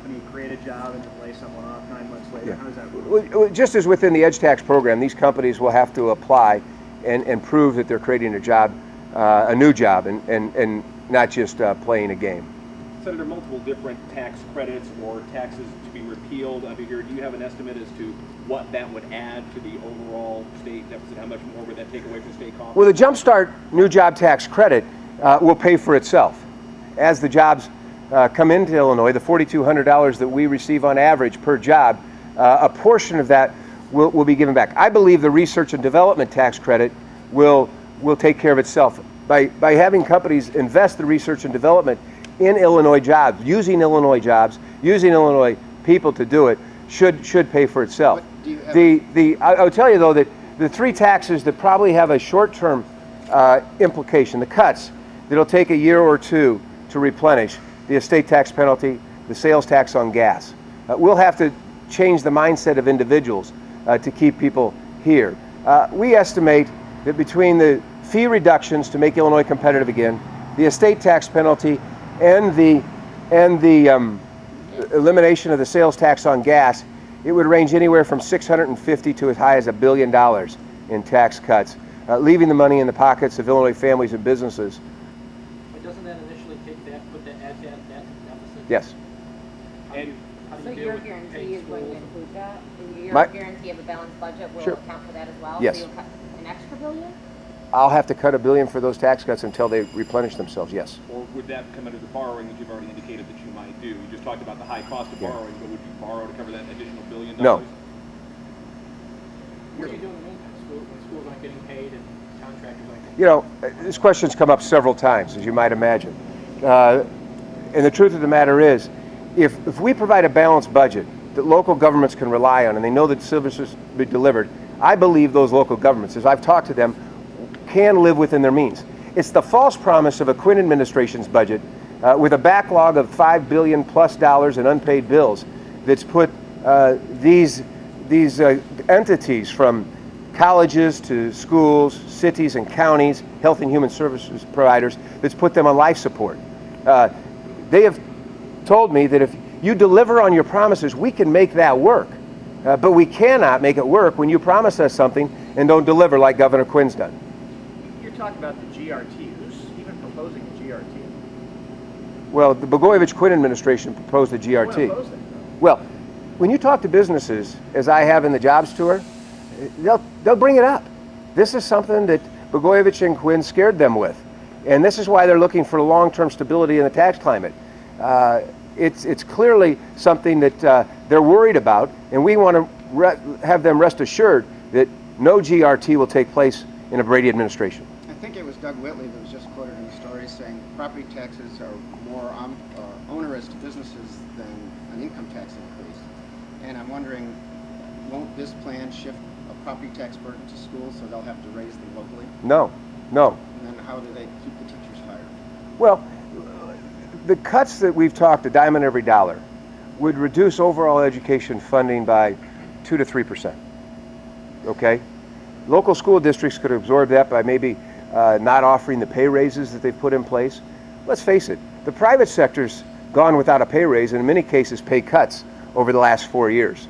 company create a job and then lay someone off 9 months later? Yeah. How does that work? Well, just as within the EDGE tax program, these companies will have to apply and prove that they're creating a job, a new job, and not just playing a game. Senator, multiple different tax credits or taxes to be repealed under here. Do you have an estimate as to what that would add to the overall state deficit? How much more would that take away from state coffers? Well, the Jumpstart new job tax credit will pay for itself. As the jobs come into Illinois, the $4,200 that we receive on average per job, a portion of that will be given back. I believe the research and development tax credit will take care of itself. By having companies invest the research and development in Illinois jobs, using Illinois people to do it, should pay for itself. I would tell you though that the three taxes that probably have a short-term implication, the cuts that'll take a year or two to replenish, the estate tax penalty, the sales tax on gas. We'll have to change the mindset of individuals to keep people here. We estimate that between the fee reductions to make Illinois competitive again, the estate tax penalty, and the elimination of the sales tax on gas, it would range anywhere from $650 to as high as $1 billion in tax cuts, leaving the money in the pockets of Illinois families and businesses. But doesn't that initially put that add to that deficit? Yes. How do So you deal your with guarantee paying is going to schools? include that? Your My- guarantee of a balanced budget will Sure. account for that as well? Yes. So you'll cut an extra $1 billion? I'll have to cut $1 billion for those tax cuts until they replenish themselves, yes. Or would that come out of the borrowing that you've already indicated that you might do? You just talked about the high cost of borrowing, but would you borrow to cover that additional $1 billion? No. What are you doing in the meantime? When schools aren't getting paid and contractors aren't getting paid? You know, this question's come up several times, as you might imagine. And the truth of the matter is, if we provide a balanced budget that local governments can rely on and they know that services will be delivered, I believe those local governments, as I've talked to them, can live within their means. It's the false promise of a Quinn administration's budget with a backlog of $5 billion plus in unpaid bills that's put these entities, from colleges to schools, cities and counties, health and human services providers, that's put them on life support. They have told me that if you deliver on your promises, we can make that work. But we cannot make it work when you promise us something and don't deliver like Governor Quinn's done. You're talking about the GRT. Who's even proposing a GRT? Well, the Blagojevich-Quinn administration proposed the GRT. Who opposed it? Well, when you talk to businesses, as I have in the jobs tour, they'll bring it up. This is something that Blagojevich and Quinn scared them with. And this is why they're looking for long-term stability in the tax climate. It's clearly something that they're worried about, and we want to have them rest assured that no GRT will take place in a Brady administration. I think it was Doug Whitley that was just quoted in the story saying property taxes are more onerous to businesses than an income tax increase. And I'm wondering, won't this plan shift a property tax burden to schools so they'll have to raise them locally? No. And then how do they keep the teachers hired? Well, the cuts that we've talked, a dime on every dollar, would reduce overall education funding by 2 to 3%. Okay? Local school districts could absorb that by maybe not offering the pay raises that they've put in place. Let's face it, the private sector's gone without a pay raise, and in many cases pay cuts over the last 4 years.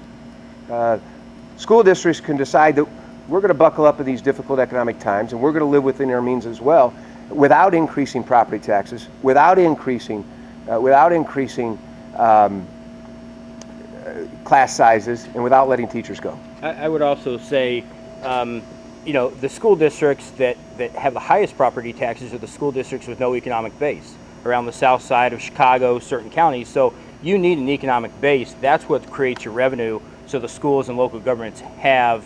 School districts can decide that we're going to buckle up in these difficult economic times, and we're going to live within our means as well, without increasing property taxes, without increasing class sizes, and without letting teachers go. I would also say, you know, the school districts that have the highest property taxes are the school districts with no economic base around the south side of Chicago, certain counties. So you need an economic base. That's what creates your revenue, so the schools and local governments have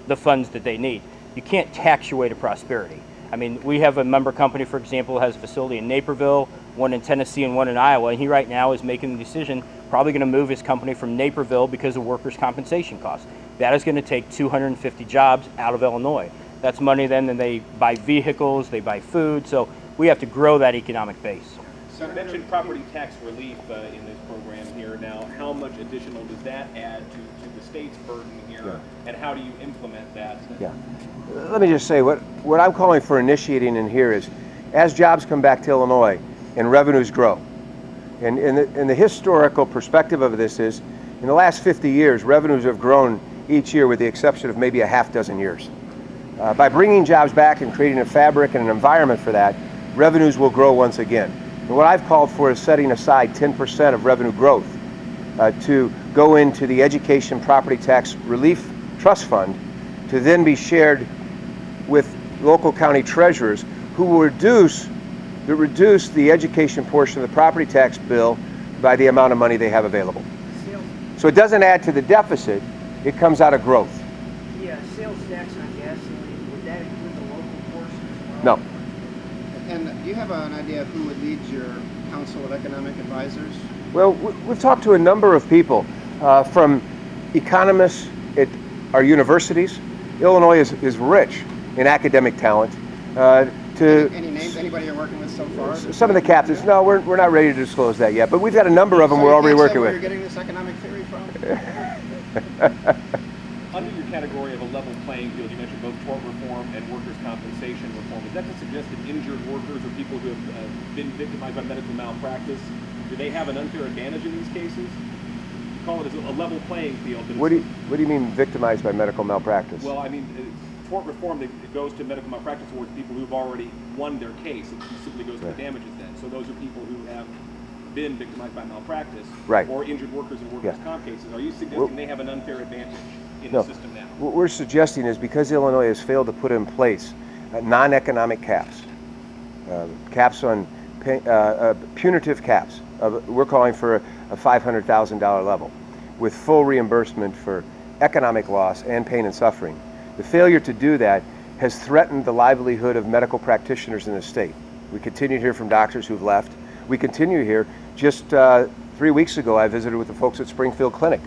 the funds that they need. You can't tax your way to prosperity. I mean, we have a member company, for example, has a facility in Naperville, one in Tennessee and one in Iowa, and he right now is making the decision, probably going to move his company from Naperville because of workers' compensation costs. That is going to take 250 jobs out of Illinois. That's money then they buy vehicles, they buy food, so we have to grow that economic base. So you mentioned property tax relief in this program here. Now, how much additional does that add to the state's burden here, and how do you implement that? Yeah. Let me just say, what I'm calling for initiating in here is, as jobs come back to Illinois and revenues grow, And the historical perspective of this is, in the last 50 years, revenues have grown each year with the exception of maybe a half dozen years. By bringing jobs back and creating a fabric and an environment for that, revenues will grow once again. And what I've called for is setting aside 10% of revenue growth to go into the Education Property Tax Relief Trust Fund to then be shared with local county treasurers who will reduce the education portion of the property tax bill by the amount of money they have available. So it doesn't add to the deficit, it comes out of growth. Yeah, sales tax on gasoline, would that include the local portion as well? No. And do you have an idea of who would lead your Council of Economic Advisors? Well, we've talked to a number of people, from economists at our universities. Illinois is rich in academic talent. To Any names, anybody you're working with so far? some of the captains, no, we're not ready to disclose that yet, but we've got a number of them we're already working Where with. you're getting this economic theory from? Under your category of a level playing field, you mentioned both tort reform and workers' compensation reform. Is that to suggest that injured workers or people who have been victimized by medical malpractice, do they have an unfair advantage in these cases? You call it as a level playing field. What do you mean victimized by medical malpractice? Well, I mean, tort reform, it goes to medical malpractice towards people who've already won their case. It simply goes to the damages then. So those are people who have been victimized by malpractice, right, or injured workers in workers' comp cases. Are you suggesting they have an unfair advantage in no. the system now? What we're suggesting is because Illinois has failed to put in place non-economic caps, caps on punitive caps, we're calling for a $500,000 level with full reimbursement for economic loss and pain and suffering. The failure to do that has threatened the livelihood of medical practitioners in the state. We continue to hear from doctors who've left. We continue to hear, just 3 weeks ago I visited with the folks at Springfield Clinic.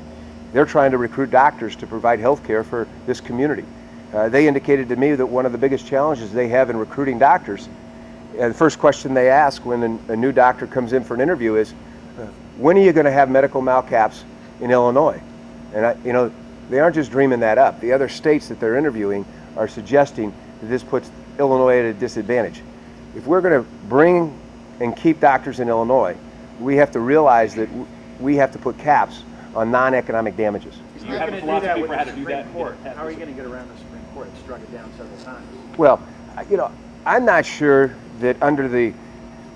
They're trying to recruit doctors to provide health care for this community. They indicated to me that one of the biggest challenges they have in recruiting doctors, the first question they ask when a new doctor comes in for an interview is, when are you going to have medical malcaps in Illinois? And they aren't just dreaming that up. The other states that they're interviewing are suggesting that this puts Illinois at a disadvantage. If we're going to bring and keep doctors in Illinois, we have to realize that we have to put caps on non-economic damages. Do you have a You're not philosophy going to do for that how with to the do that? Supreme Court. How are you going to get around the Supreme Court? It's struck it down several times. Well, I'm not sure that under the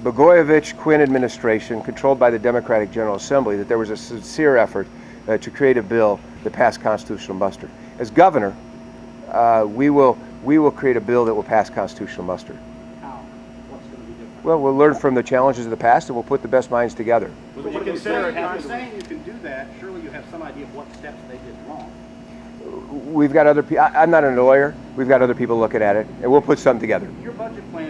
Blagojevich-Quinn administration, controlled by the Democratic General Assembly, that there was a sincere effort to create a bill that passed constitutional muster. As governor, we will create a bill that will pass constitutional muster. How? What's going to be different? Well, we'll learn from the challenges of the past and we'll put the best minds together. Would you consider it You're happening? saying you can do that. Surely you have some idea of what steps they did wrong. We've got other people, I'm not a lawyer, we've got other people looking at it, and we'll put something together. Your budget plan